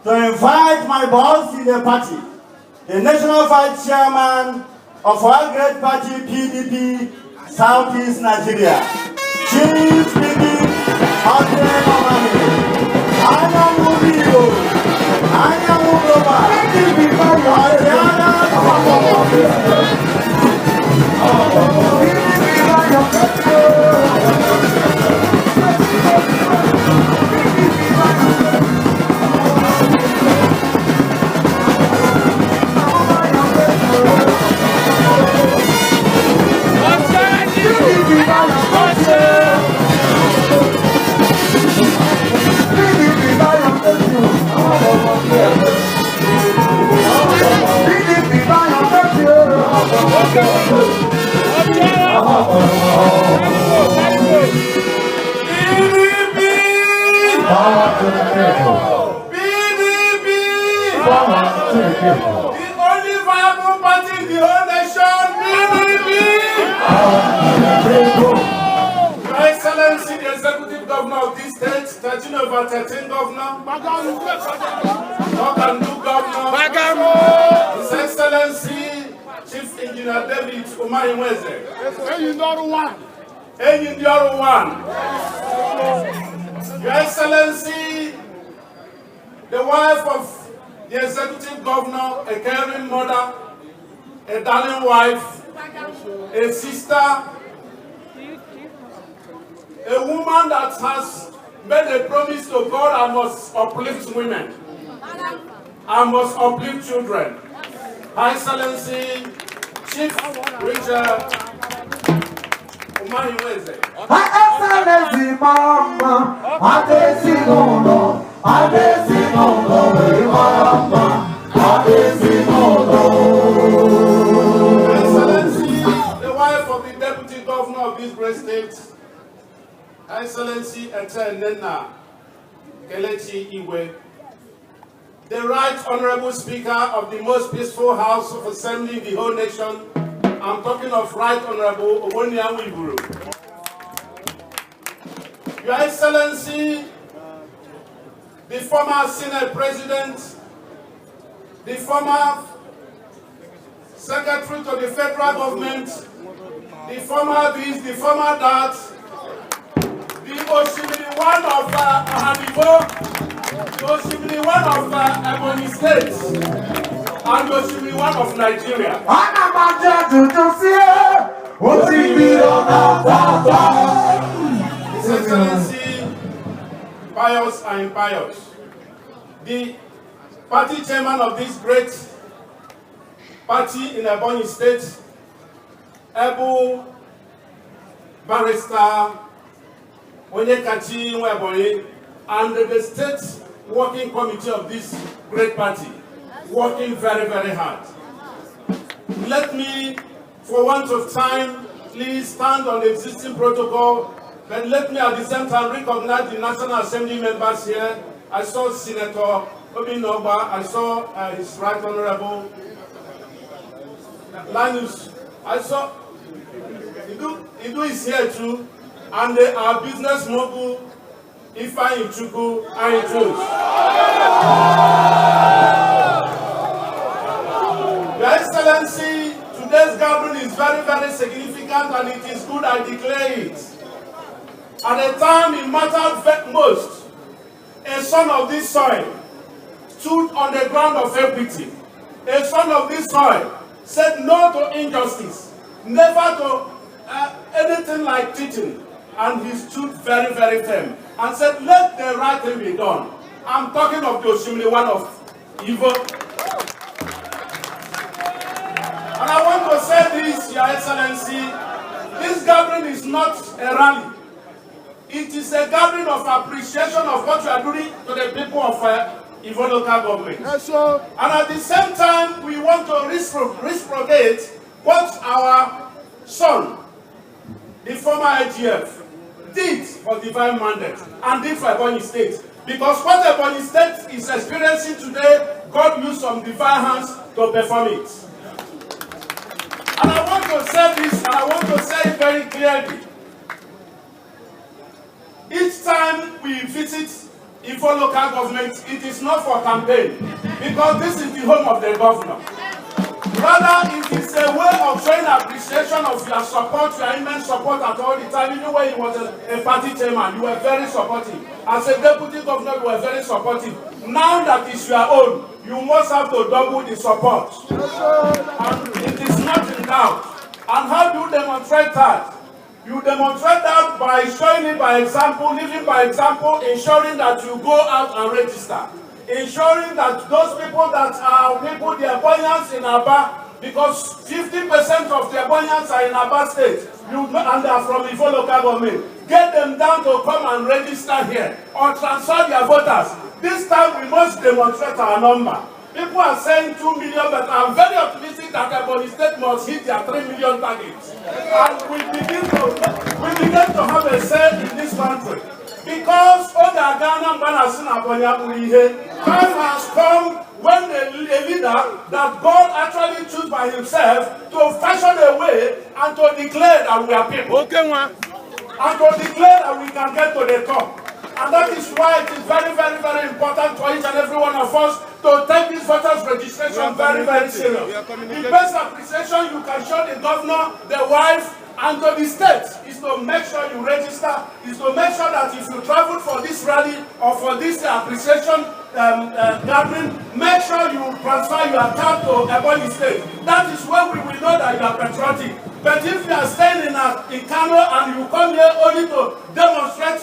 to invite my boss in the party, the National Vice Chairman of our great party, PDP, Southeast Nigeria, Chief Speaking Gov.Umahi'S. The only viable party in the whole nation, Your Excellency, the Executive Governor of this state, 13/13 Governor, Governor, His Excellency, Chief Engineer David Umahi'S. Your Excellency, the wife of the Executive Governor, a caring mother, a darling wife, a sister, a woman that has made a promise to God and must uplift women, and must uplift children. Her Excellency, Chief Richard Umahi'S. Her Excellency, Mama, Excellency, the wife of the Deputy Governor of this great state, Excellency Ete Nena Kelechi Iwe, the Right Honorable Speaker of the most peaceful House of Assembly in the whole nation. I'm talking of Right Honorable Owonia Wiburu. Your Excellency, the former Senate President, the former Secretary to the Federal Government, the former this, the former that, the Oshimiri one of Ahadibo, the Oshimiri one of Ebonyi State, and the Oshimiri one of Nigeria. His Excellency, pious and impious, the party chairman of this great party in Ebonyi State, Ebu Barrister Onyekachi Nwebonyi, and the state working committee of this great party, working very, very hard. Let me, for want of time, please stand on the existing protocol, but let me at the same time recognize the National Assembly members here. I saw Senator Obinoba, I saw His Right Honorable Linus, I saw Idu is here too, and our business mogul, Ifeanyi Chukwu and Your Excellency, today's gathering is very, very significant, and it is good I declare it. At a time it mattered most, a son of this soil stood on the ground of equity. A son of this soil said no to injustice, never to anything like cheating, and he stood very, very firm and said, let the right thing be done. I'm talking of the Oshimiri one of evil. And I want to say this, Your Excellency, this gathering is not a rally. It is a gathering of appreciation of what you are doing to the people of Ivo local government. Yes, sir. And at the same time, we want to reciprocate what our son, the former IGF, did for divine mandate and did for Ebonyi State. Because what Ebonyi State is experiencing today, God used some divine hands to perform it. And I want to say this, and I want to say it very clearly. Each time we visit Ifo local government, it is not for campaign, because this is the home of the governor. Rather, it is a way of showing appreciation of your support, your immense support at all the time. Even when you was a party chairman, you were very supportive. As a deputy governor, you were very supportive. Now that it's your own, you must have to double the support. And it is not in doubt. And how do you demonstrate that? You demonstrate that by showing it by example, living by example, ensuring that you go out and register. Ensuring that those people that are people, the Ebonians in Aba, because 50% of the Ebonians are in Aba State, and they are from Ifo local government, get them down to come and register here or transfer their voters. This time we must demonstrate our number. People are saying 2 million, but I'm very optimistic that Ebony State must hit their 3 million target. And we begin to have a say in this country. Because time has come when a leader that God actually chose by himself to fashion a way and to declare that we are people. Okay, and to declare that we can get to the top. And that is why it is very, very, very important for each and every one of us to take this voters registration very, very serious. The best appreciation you can show the governor, the wife, and to the state is to make sure you register, is to make sure that if you travel for this rally or for this appreciation gathering, make sure you transfer your account to Ebony State. That is when we will know that you are patriotic. But if you are staying in Kano and you come here only to demonstrate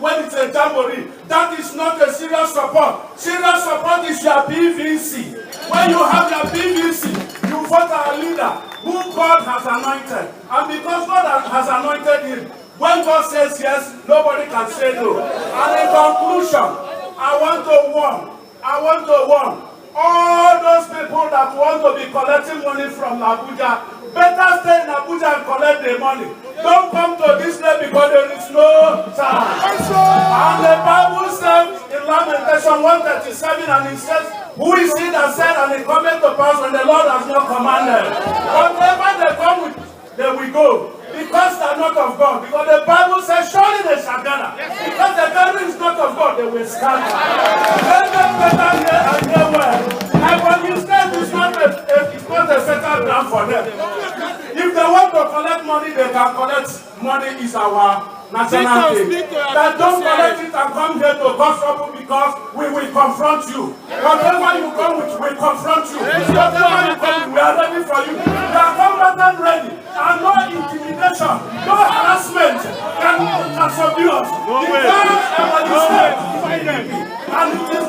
when it's a jamboree, that is not a serious support. Serious support is your PVC. When you have your PVC, you vote our leader who God has anointed. And because God has anointed him, when God says yes, nobody can say no. And in conclusion, I want to warn all those people that want to be collecting money from Abuja. Better stay in Abuja and collect the money. Don't come to this place because there is no time. And the Bible says in Lamentation 137, and it says, who is he that said, and it cometh to pass when the Lord has not commanded? Whatever they come with, they will go. Because they are not of God. Because the Bible says, surely they shall gather. Because the gathering is not of God, they will scatter. Let them better here and here well. And when you say it's not a fatal ground for them. If they want to collect money, they can collect money. Is our national thing. But don't collect it and come here to cause trouble because we will confront you. Whatever you come with, we confront you. Whatever you come with, we are ready for you. We are combatant ready. And no intimidation, no harassment can subdue us. And it is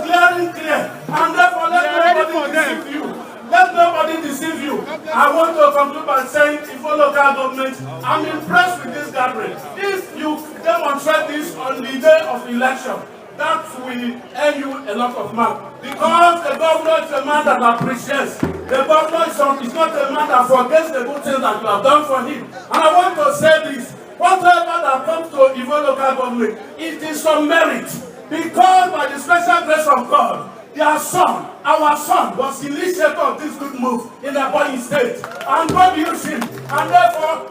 clear. And therefore, let nobody deceive you. Let nobody deceive you. I want to conclude by saying, Ifo local government, I'm impressed with this gathering. If you demonstrate this on the day of election, that will earn you a lot of money. Because the governor is a man that appreciates. The governor is not a man that forgets the good things that you have done for him. And I want to say this. Whatever that comes to Ifo local government, it is some merit. Because by the special grace of God, their son, our son, was the initiator of this good move in the Ebony State. And God used him. And therefore,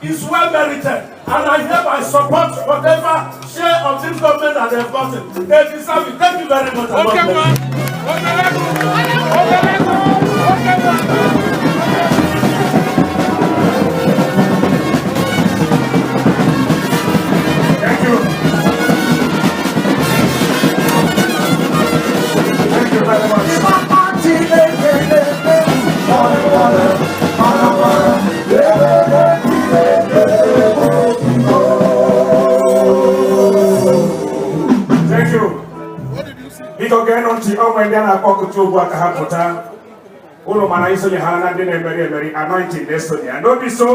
is well merited. And I hereby support whatever share of this government that they've gotten. They deserve it. Thank you very much. Thank you. Thank you very much. Thank you. Biko geno nti onwe ndị na-akpọkụta ugbu a ka ha pụta. Ụlọ mana isonye ha na ndị na-emeri emeri anointing na-esonye ya. N'obi so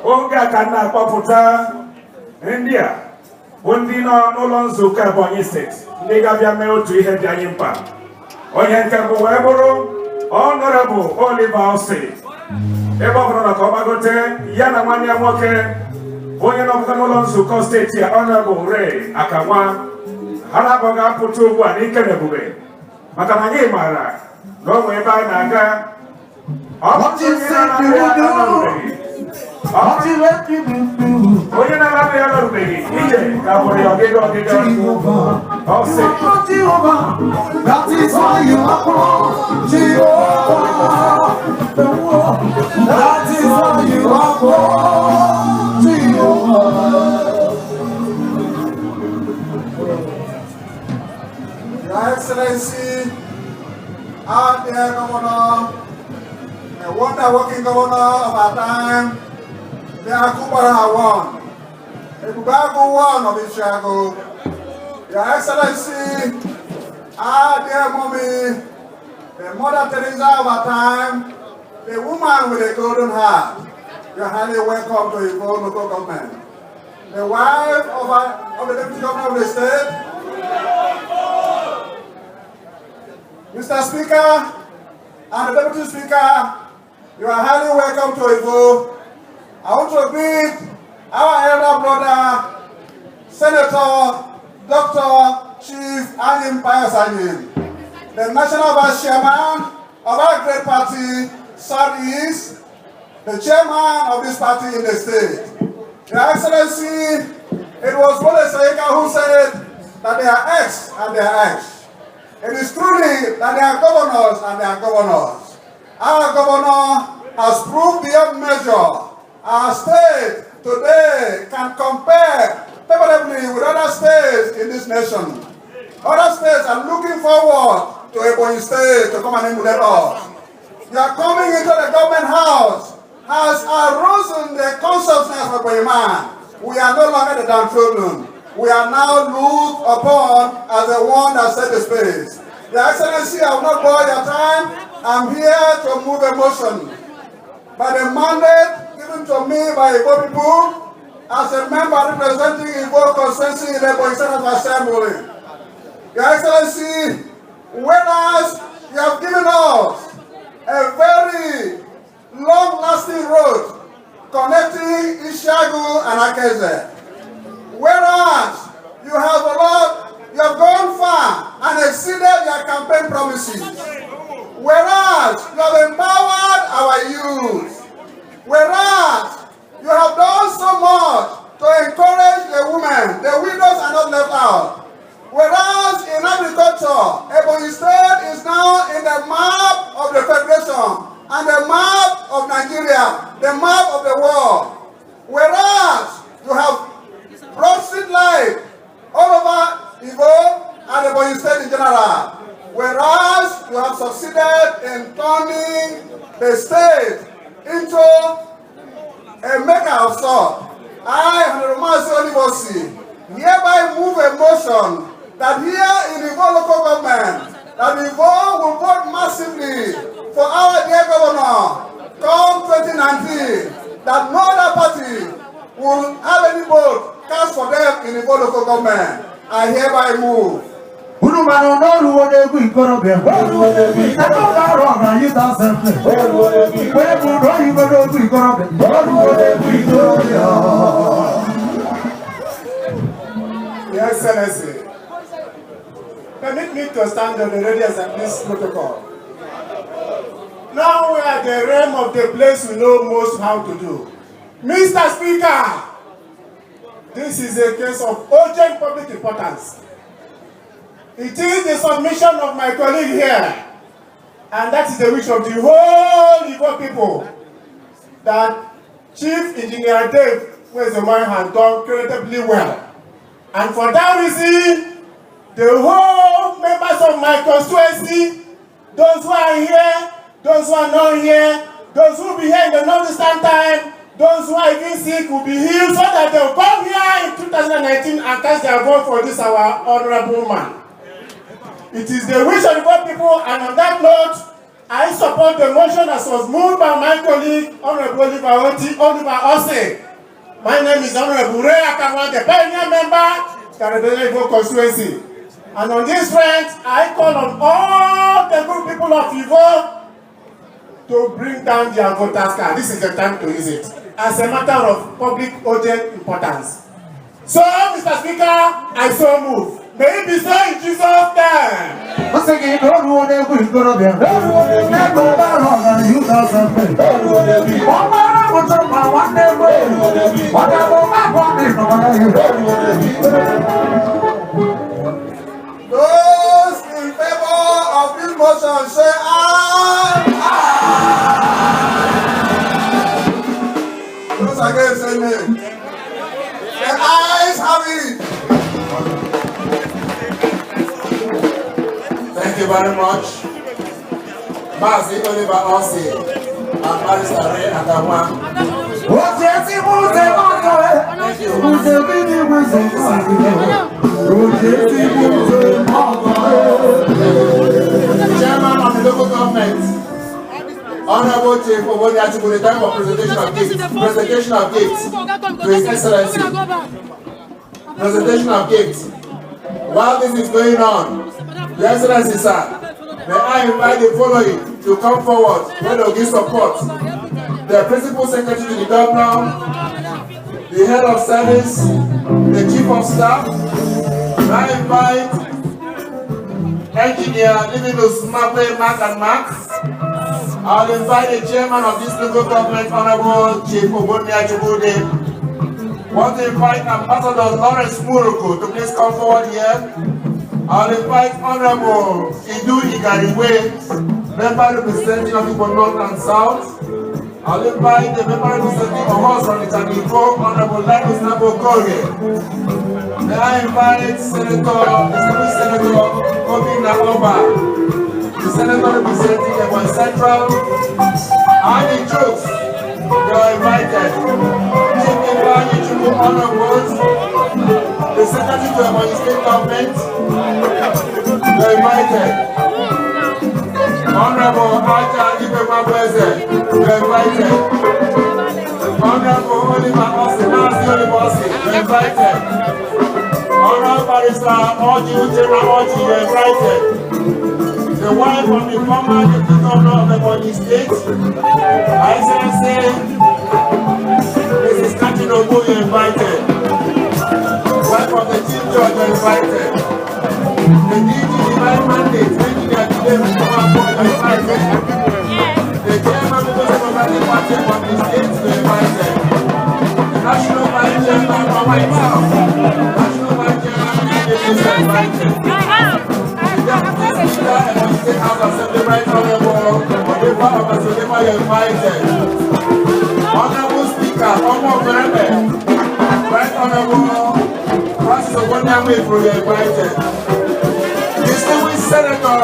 oge a ka na-akpọpụta ndị a bụ ndị nọ n'ụlọ nzukọ Ebonyi steeti ndị ga-abịa mee otu ihe dị anyị mkpa. Onye nke bụ wee bụrụ Honorable Oliver Ose. Ebe ọ bụrụ na ka ọ gbagote ya na nwanne ya nwoke onye nọpụta n'ụlọ nzukọ steeti ya Honorable Ray Akanwa. Ha na-abụ ga-apụta ugbu a n'ike na ebube maka na anyị maara na ọ nwee ebe anyị na-aga. Ọ bụ Onye na-alabụ ya lọrụbeghị ije ka bụrụ ya ọgịga ọ sị that is why you are called Jehovah. That is why you are called Jehovah. Your Excellency, our dear Governor, a wonder-working Governor of our time, the Akubara one, the Bugagu one of Ishago. Your Excellency, our dear mommy, the Mother Teresa of our time, the woman with a golden heart. You're highly welcome to Ivo local government. The wife of the Deputy Governor of the state, Mr. Speaker, and the Deputy Speaker, you are highly welcome to Ivo. I want to greet our elder brother, Senator Dr. Chief Anyim Payasanyin, the National Vice Chairman of our great party, Southeast, the chairman of this party in the state. Your Excellency, it was Bole Sayeka who said that they are X and they are X. It is truly that they are governors and they are governors. Our governor has proved beyond measure. Our state today can compare favorably with other states in this nation. Other states are looking forward to Ebonyi State to come and emulate us. You are coming into the government house has arisen the consciousness of Ebonyi man. We are no longer the downtrodden. We are now looked upon as the one that set the space. Your Excellency, I will not bore your time. I'm here to move a motion. By the mandate given to me by Igbo people, as a member representing Igbo constituency in the Ebonyi State Assembly. Your Excellency, whereas you have given us a very long-lasting road connecting Ishagu and Akeze, whereas you have gone far and exceeded your campaign promises, whereas you have empowered our youth, whereas you have done so much to encourage the women, the widows are not left out. Whereas in agriculture, Ebonyi State is now in the map of the Federation and the map of Nigeria, the map of the world. Whereas you have brought street light all over Igbo and Ebonyi State in general. Whereas you have succeeded in turning the state into a maker of salt. I, Honorable hereby move a motion that here in Ivo local government, that Ivo will vote massively for our dear governor come 2019, that no other party will have any vote cast for them in Ivo local government. I hereby move. Your Excellency, permit me to stand on the readiness of this protocol. Now we are at the realm of the place we know most how to do. Mr. Speaker, this is a case of urgent public importance. It is the submission of my colleague here, and that is the wish of the whole Igbo people, that Chief Engineer Dave Umahi'S has done creditably well. And for that reason, the whole members of my constituency, those who are here, those who are not here, those who will be here in the non-distant time, those who are even sick will be healed so that they will come here in 2019 and cast their vote for this our honorable man. It is the wish of the good people, and on that note, I support the motion as was moved by my colleague, Honorable Oliver Ose. My name is Honorable Reelected, the pioneer member, Gubernatorial constituency. And on this front, I call on all the good people of Ivo to bring down their voters card. This is the time to use it as a matter of public urgent importance. So, Mr. Speaker, I so move. May it be so in Jesus' name. Once again, don't want to be good of them. Don't want to never run. You know something. Don't want to be. One man was on my one day. Whatever I wanted, don't want to be. Those in favor of this motion say aye. Those against say nay. The ayes have it. Thank you very much. Mazi Oliver Osei and Barrister Ray Akamwa. Thank you. Chairman of the local government, Honorable Chief Obonia Chibule, time for presentation of gifts. Presentation of gifts to His Excellency. Presentation of gifts. While this is going on, Your Excellency, sir, may I invite the following to come forward when they give support. The Principal Secretary to the Governor, the Head of Service, the Chief of Staff. May I invite Engineer Livinus Mape Mark and Max. I'll invite the Chairman of this local government, Honorable Chief Obonia Chibule. Want to invite Ambassador Lawrence Muruku to please come forward here. I'll invite Honorable Idu Igariwe, member representing of the North and South. I'll invite the member representing Ohos from the Taniko, Honorable Linus Nabo Koge. May I invite Senator Obi Naoba, the Senator representing Ebonyi Central, and the troops. You are invited. Chief Ibrahim Chubu Honorable, the Secretary to Ebonyi State Government. You are invited. Honorable Ada Chidinma Eze, you are invited. Honorable Oliver Ose, Mazi Oliver Ose, you are invited. Honorable Barrister Oji Uchenna Oji, you are invited. The wife of the former Deputy Governor of Ebonyi State, Excellency Mrs. Katin Ogo, you are invited. Wife of the Chief Judge, you are invited. The DG Divine Mandate, Engineer Chidinma Eze, you are invited. The Chairman of the Democratic Party from the State, you are invited. The National Vice Chairman of myself, National Vice Chairman, you are invited. State House Assembly, Right Honorable Odeba Obasolema, you are invited. Honorable Speaker, Honorable Berebe, Right Honorable Francis Ogbonname, you are invited. Distinguished Senator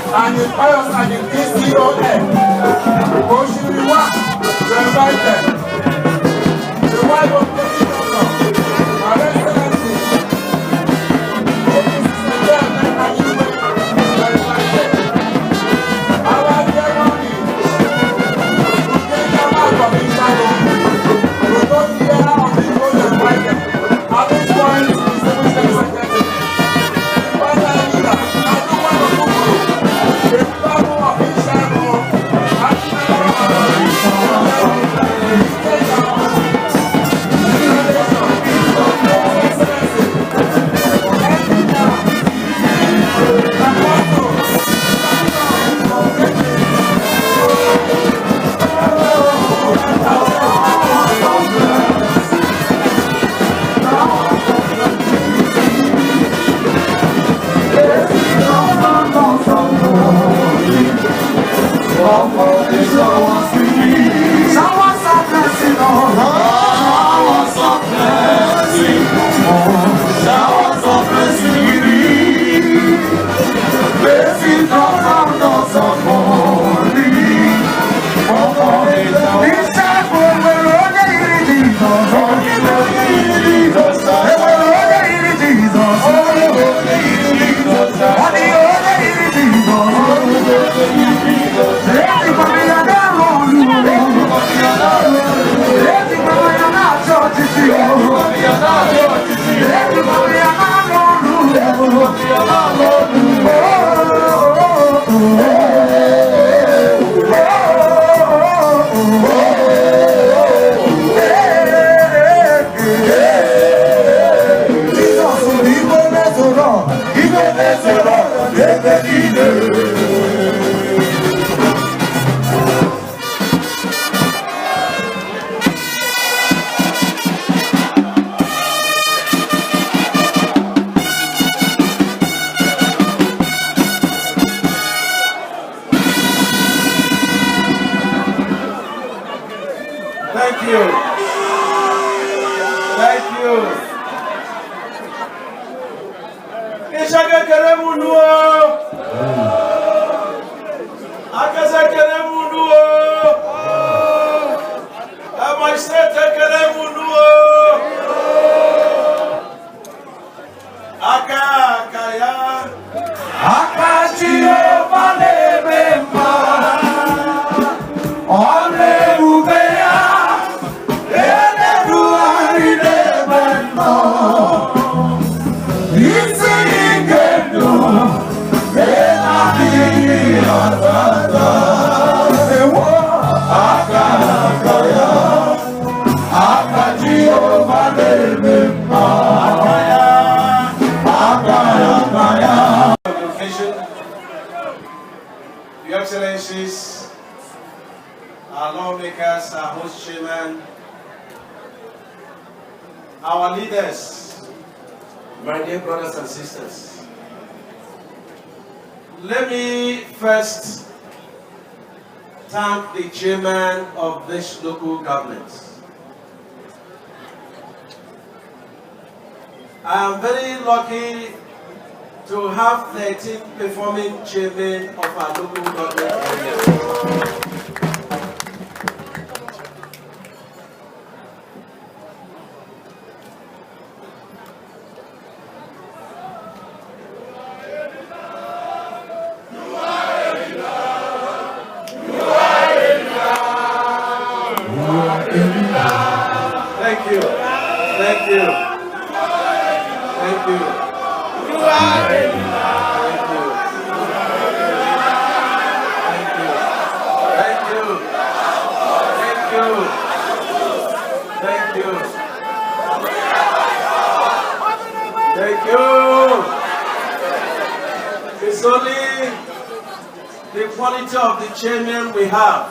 and the Pious and the DCON, Oshiriwa, you are invited. The wife of Deputy Governor, Her Excellency, Ibe Thank you. Thank you. Ishaka Keremunuo. Akaza Keremunuo. Amaisete Keremunuo. Akakaya. Akachio Malebemba. Your Excellencies, our lawmakers, our host chairman, our leaders, my dear brothers and sisters. Let me first thank the chairman of this local government. I am very lucky to have 13 performing chairmen of our local government area. Thank you. Thank you. Thank you. You are thank you. Thank you. Thank you. Thank you. Thank you. Thank you. It's only the quality of the chairman we have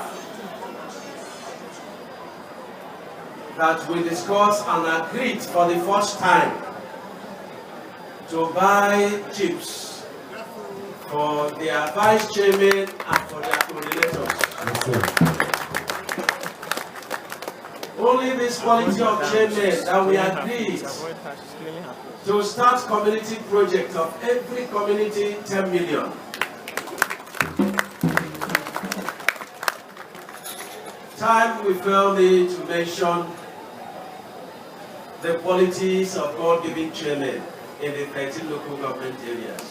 that we discussed and agreed for the first time to buy chips for their vice chairman and for their coordinators. Only this quality of chairman that we agreed to start community project of every community 10 million. Time we felt need to mention the qualities of God-given chairmen in the 13 local government areas.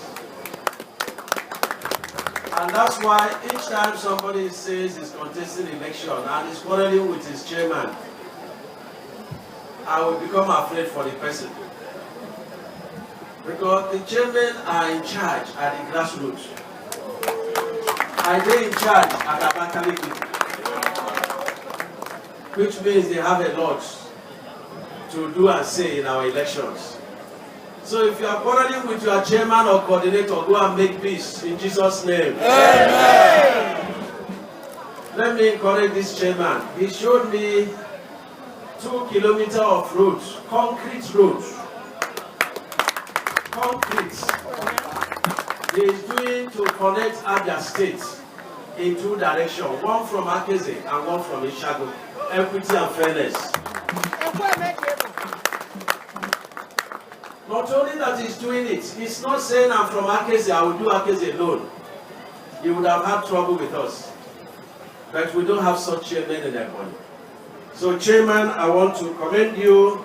And that's why each time somebody says he's contesting election and is quarreling with his chairman, I will become afraid for the person. Because the chairmen are in charge at the grassroots. And they in charge at Abakaliki, which means they have a lot to do and say in our elections. So if you are quarreling with your chairman or coordinator, go and make peace in Jesus' name. Amen. Let me encourage this chairman. He showed me 2 kilometers of roads, concrete roads. Concrete. He is doing to connect Abia State in 2 directions, one from Akeze and one from Ishago. Equity and fairness. Not only that he's doing it, he's not saying I'm from Akeze, I will do Akeze alone. He would have had trouble with us. But we don't have such chairmen in Ebonyi. So chairman, I want to commend you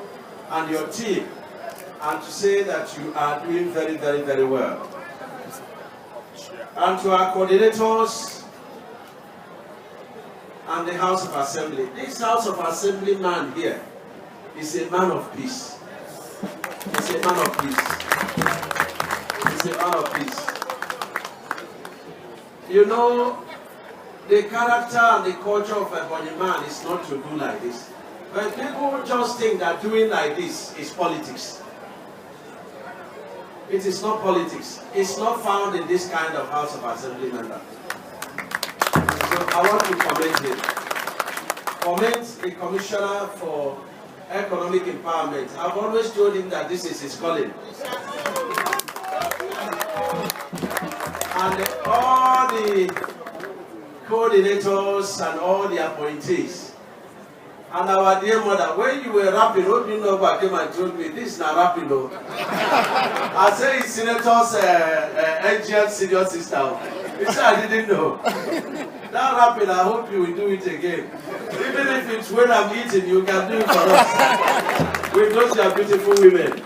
and your team and to say that you are doing very, very, very well. And to our coordinators and the House of Assembly. This House of Assembly man here is a man of peace. He's a man of peace. He's a man of peace. You know, the character and the culture of a Ebonyi man is not to do like this. But people just think that doing like this is politics. It is not politics. It's not found in this kind of House of Assembly member. So I want to commend him. Commend the Commissioner for Economic Empowerment. I've always told him that this is his calling. And all the coordinators and all the appointees. And our dear mother, when you were rapping, what do you know about came and told me, this is not rapping, no. I say it's Senator's NGL senior sister. He said I didn't know. That rapping, I hope you will do it again. Even if it's when I'm eating, you can do it for us. With those your beautiful women.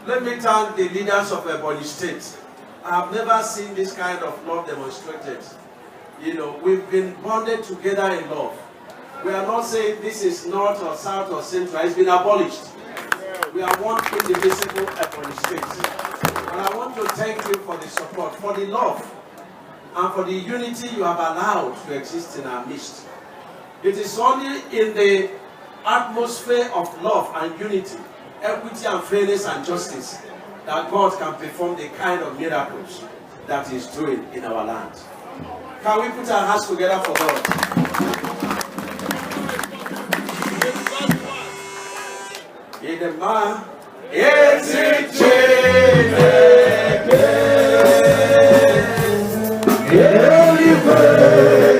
Let me thank the leaders of Ebonyi State. I have never seen this kind of love demonstrated. You know, we've been bonded together in love. We are not saying this is north or south or central. It's been abolished. We are one indivisible Ebonyi State. And I want to thank you for the support, for the love, and for the unity you have allowed to exist in our midst. It is only in the atmosphere of love and unity, equity and fairness and justice that God can perform the kind of miracles that He is doing in our land. Can we put our hands together for God? Idema, Eze Chineke, Eluigwe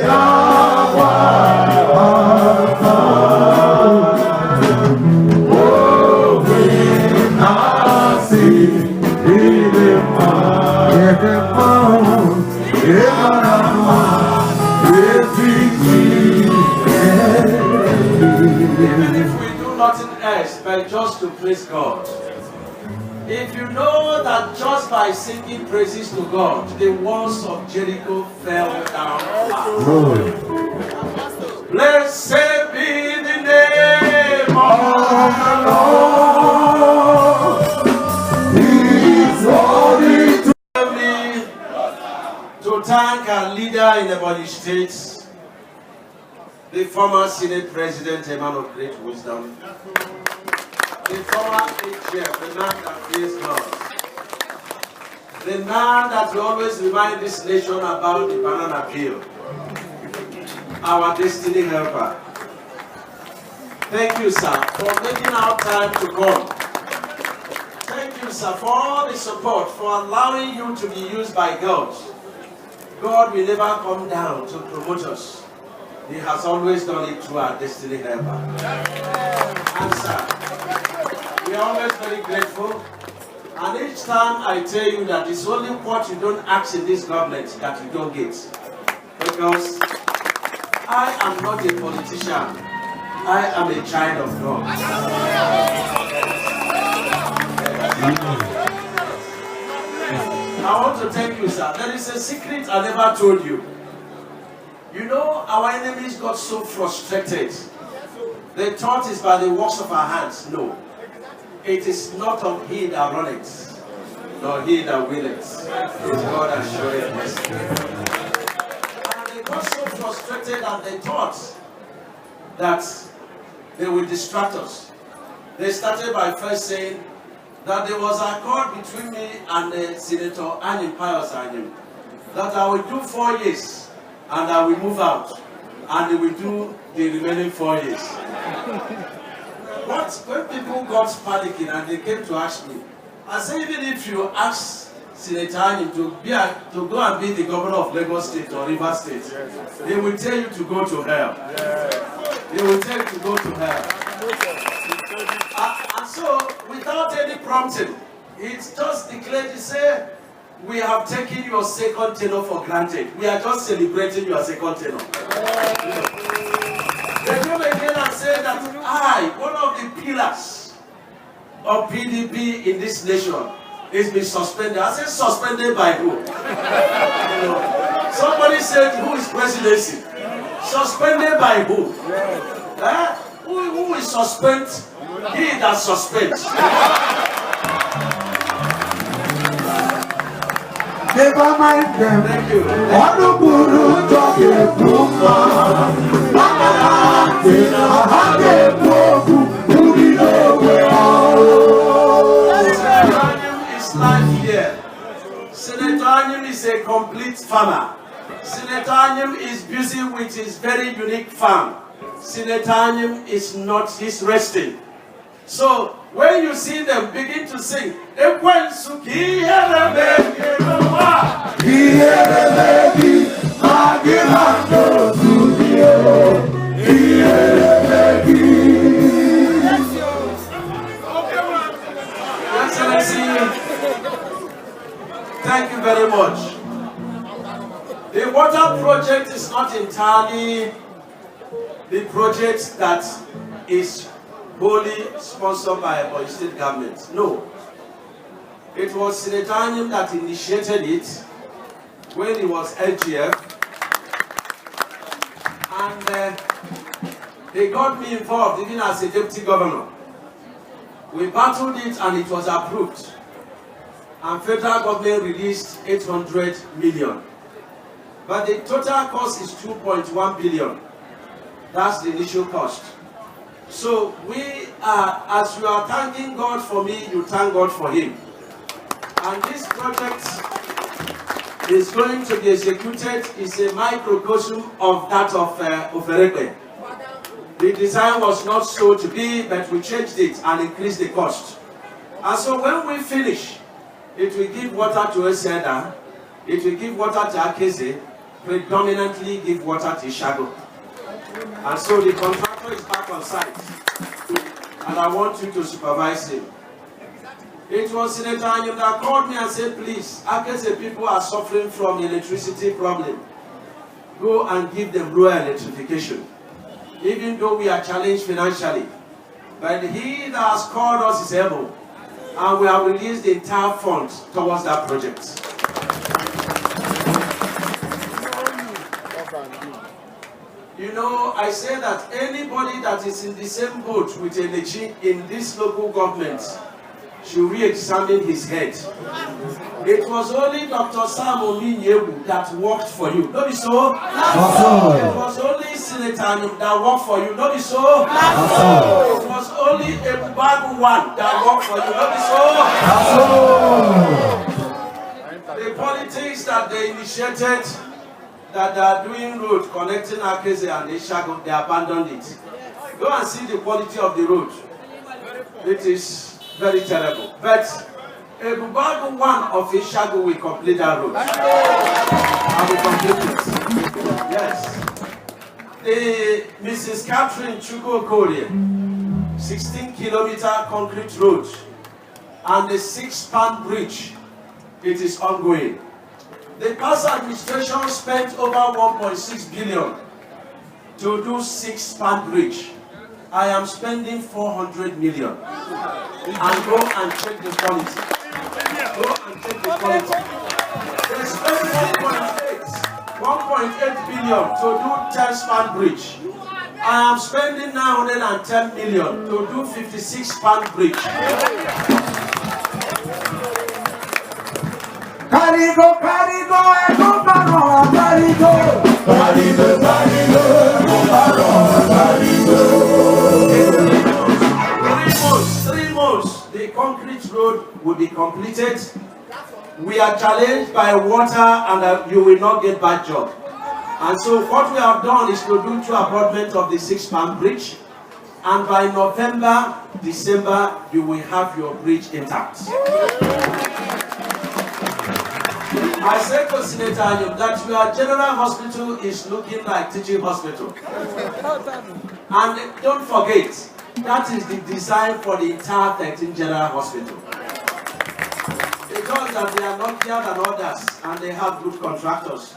na-agba ọsọ, obi na-asị idema, idema, ịmara mma, ezi Chineke. Even if we do nothing else but just to praise God. If you know that just by singing praises to God, the walls of Jericho fell down flat. Blessed be the name of the Lord. He is worthy to thank our leader in Ebonyi State, the former Senate President, a man of great wisdom. The former HF, the man that prays God. The man that will always remind this nation about the banana peel. Our destiny helper. Thank you, sir, for making our time to come. Thank you, sir, for all the support, for allowing you to be used by God. God will never come down to promote us. He has always done it through our destiny helper. And sir, we are always very grateful. And each time I tell you that it's only what you don't ask in this government that you don't get. Because I am not a politician. I am a child of God. I want to thank you, sir. There is a secret I never told you. You know, our enemies got so frustrated. They thought it's by the works of our hands. No. It is not of he that runneth, nor he that willeth. It's God that showeth mercy. And they got so frustrated and they thought that they would distract us. They started by first saying that there was an accord between me and the Senator Annie Pius Anyim that I will do 4 years and I will move out and they will do the remaining 4 years. But when people got panicking and they came to ask me, I said, even if you ask Senator Anyim to go and be the governor of Lagos State or Rivers State, they will tell you to go to hell. They will tell you to go to hell. And so, without any prompting, it's just declared to say, we have taken your second tenure for granted. We are just celebrating your second tenure. They come again and say that I, one of the pillars of PDP in this nation, is being suspended. I said, suspended by who? You know, somebody said, who is presidency? Suspended by who? Who is suspended? He that suspends. Never mind them. Thank you. life here. Senator Anyim is a complete farmer. Senator Anyim is busy with his very unique farm. Senator Anyim is not, he's resting. So when you see them begin to sing, Excellency, thank you very much. The water project is not entirely the project that is wholly sponsored by the state government. No. It was Senator Anyim that initiated it when he was LGF. And they got me involved even as a deputy governor. We battled it and it was approved. And federal government released 800 million. But the total cost is 2.1 billion. That's the initial cost. So we are, as you are thanking God for me, you thank God for him. And this project is going to be executed. It's a microcosm of that of Reelected. The design was not so to be, but we changed it and increased the cost. And so when we finish, it will give water to Eseda, it will give water to Akeze, predominantly give water to Ishago. And so the contractor is back on site. And I want you to supervise him. It was Senator Anyim that called me and said, please, Akeze people are suffering from electricity problem. Go and give them rural electrification. Even though we are challenged financially. But he that has called us is able. And we have released the entire fund towards that project. You know, I say that anybody that is in the same boat with Elechi in this local government should re-examine his head. It was only Dr. Sam Ominyewu that worked for you. Not be so? It was only Senator Anyim that worked for you. Not be so? It was only a bad one that worked for you. Not be so? The politics that they initiated, that they are doing road connecting Akeze and Ishago, they abandoned it. Go and see the quality of the road. It is very terrible. But a bad one of Ishago will complete that road. I will complete it. Yes. The Mrs. Catherine Chugo Korea, 16-kilometer concrete road, and the 6-span bridge, it is ongoing. The past administration spent over 1.6 billion to do 6-span bridge. I am spending 400 million. And go and check the quality. Go and check the quality. They spent 1.8 billion to do 10-span bridge. I am spending 910 million to do 56-span bridge. Carigo, carigo, carigo, carigo, carigo. 3 months, the concrete road will be completed. We are challenged by water and you will not get bad job. And so what we have done is to do 2 abutments of the 6-span bridge. And by November, December, you will have your bridge intact. I said to Senator Anyim that your general hospital is looking like teaching hospital. And don't forget, that is the design for the entire 13 general hospital. Because that they are luckier than others and they have good contractors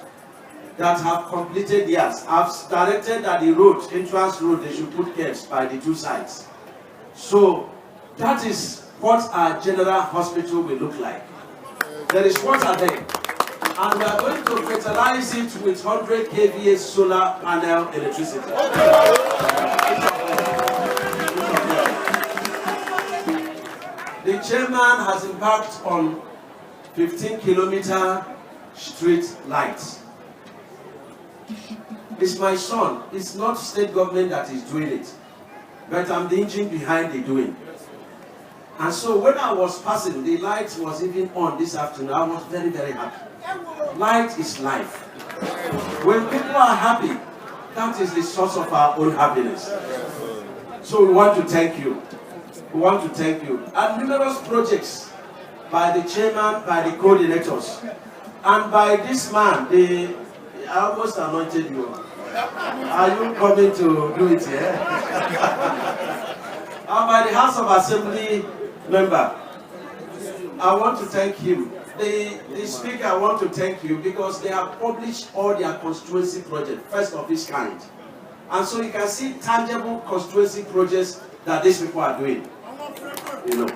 that have completed theirs. I've directed that the road, entrance road, they should put gates by the 2 sides. So that is what our general hospital will look like. There is water there. And we are going to fertilize it with 100 kVA solar panel electricity. The chairman has embarked on 15-kilometer street lights. It's my son. It's not state government that is doing it. But I'm the engine behind the doing. And so when I was passing, the light was even on this afternoon. I was very, very happy. Light is life. When people are happy, that is the source of our own happiness. So we want to thank you. We want to thank you. And numerous projects by the chairman, by the coordinators, and by this man, I almost anointed you. Are you coming to do it here? And by the House of Assembly member, I want to thank him. The speaker, I want to thank you because they have published all their constituency projects, first of its kind. And so you can see tangible constituency projects that these people are doing. You know.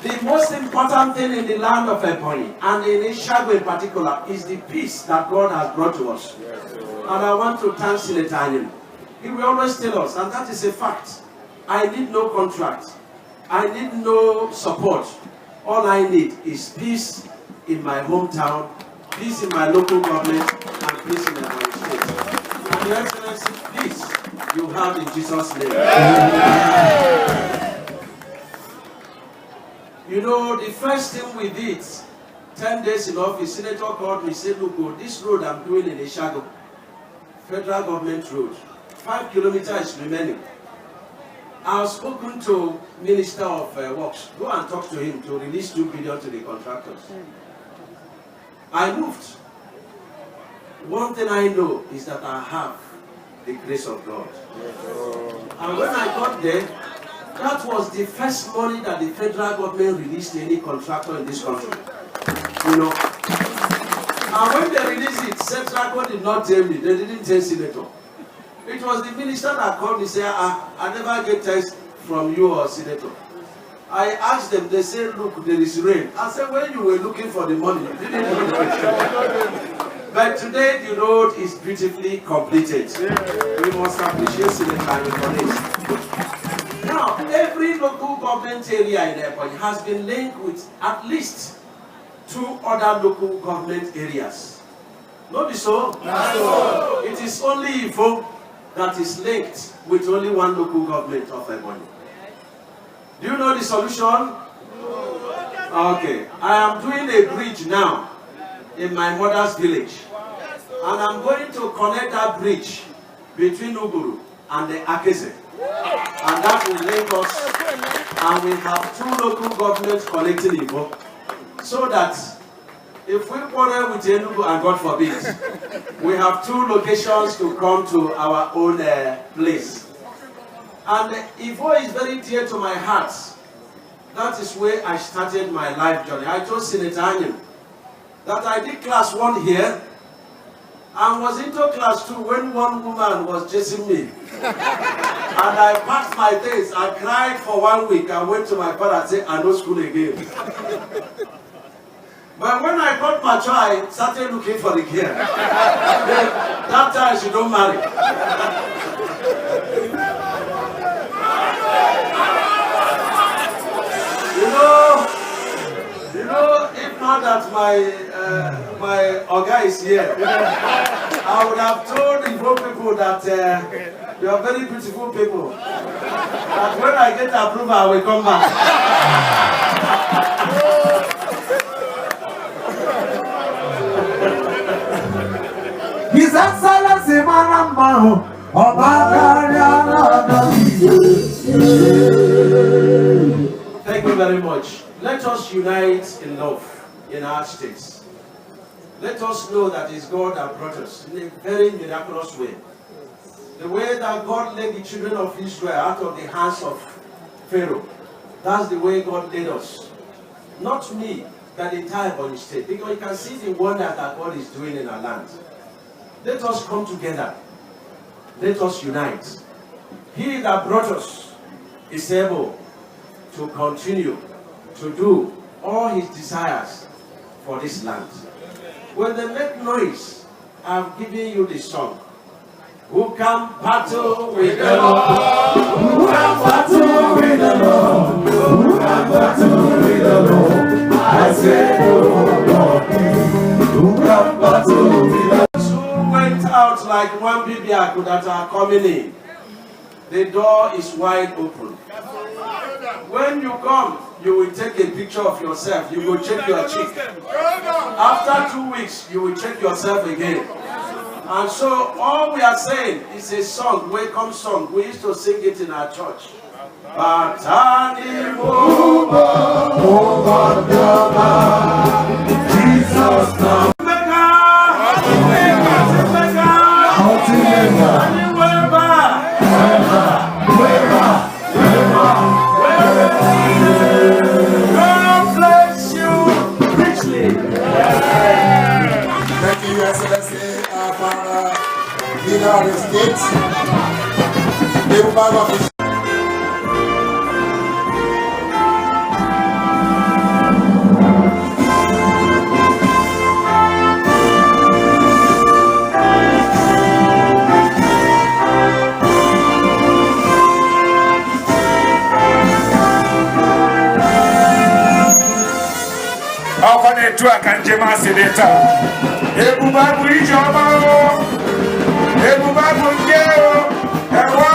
The most important thing in the land of Ebonyi, and in Ishago in particular, is the peace that God has brought to us. And I want to thank Senator Anyim. He will always tell us, and that is a fact, I need no contract. I need no support. All I need is peace in my hometown, peace in my local government, and peace in my state. And Your Excellency, peace you have in Jesus' name. You know, the first thing we did, 10 days in office, Senator called me and said, look, this road I'm doing in Ishago, federal government road, 5 kilometers remaining. I have spoken to Minister of Works. Go and talk to him to release 2 billion to the contractors. I moved. One thing I know is that I have the grace of God. And when I got there, that was the first money that the federal government released to any contractor in this country. You know. And when they released it, central government did not tell me. They didn't tell Senator. It was the minister that called me and said, I never get text from you or Senator. I asked them, they said, look, there is rain. I said, when you were looking for the money, you didn't know the rain. But today the road is beautifully completed. We must appreciate Senator for this. Now, every local government area in Ebonyi has been linked with at least 2 other local government areas. Not so? No. It is only Ifo that is linked with only one local government of Ebonyi. Do you know the solution? Okay. I am doing a bridge now in my mother's village. And I'm going to connect that bridge between Uburu and the Akese. And that will link us. And we have 2 local governments connecting Igbo. So that if we quarrel with Enugu, and God forbid, we have 2 locations to come to our own place. And Igbo is very dear to my heart. That is where I started my life journey. I told Senator Anyim that I did class 1 here and was into class 2 when one woman was chasing me. And I packed my things. I cried for 1 week. I went to my father and said, I no school again. But when I got mature, I started looking for the girl. That time she don't marry. You know, if not that my Oga is here, I would have told the Igbo people that you are very beautiful people. That when I get approval, I will come back. His Excellency Manambaho, Thank you very much. Let us unite in love in our states. Let us know that it's God that brought us in a very miraculous way. The way that God led the children of Israel out of the hands of Pharaoh. That's the way God led us. Not me, but the entire Ebonyi state. Because you can see the wonders that God is doing in our land. Let us come together. Let us unite. He that brought us is able to continue to do all his desires for this land. When they make noise, I've given you the song. Who can battle with the Lord? Who can battle with the Lord? Who can battle with the Lord? I say, oh Lord, who can battle with the Lord? Who went out like one bibiaku that are coming in? The door is wide open. When you come, you will take a picture of yourself. You will check your cheek. After 2 weeks, you will check yourself again. And so all we are saying is a song, welcome song. We used to sing it in our church. Jesus now. God bless you richly. Thank you, Your Excellency, Father, leader of the state. Tu akanjema sedeta ebubabu ijoma o ebubabu nje o ewa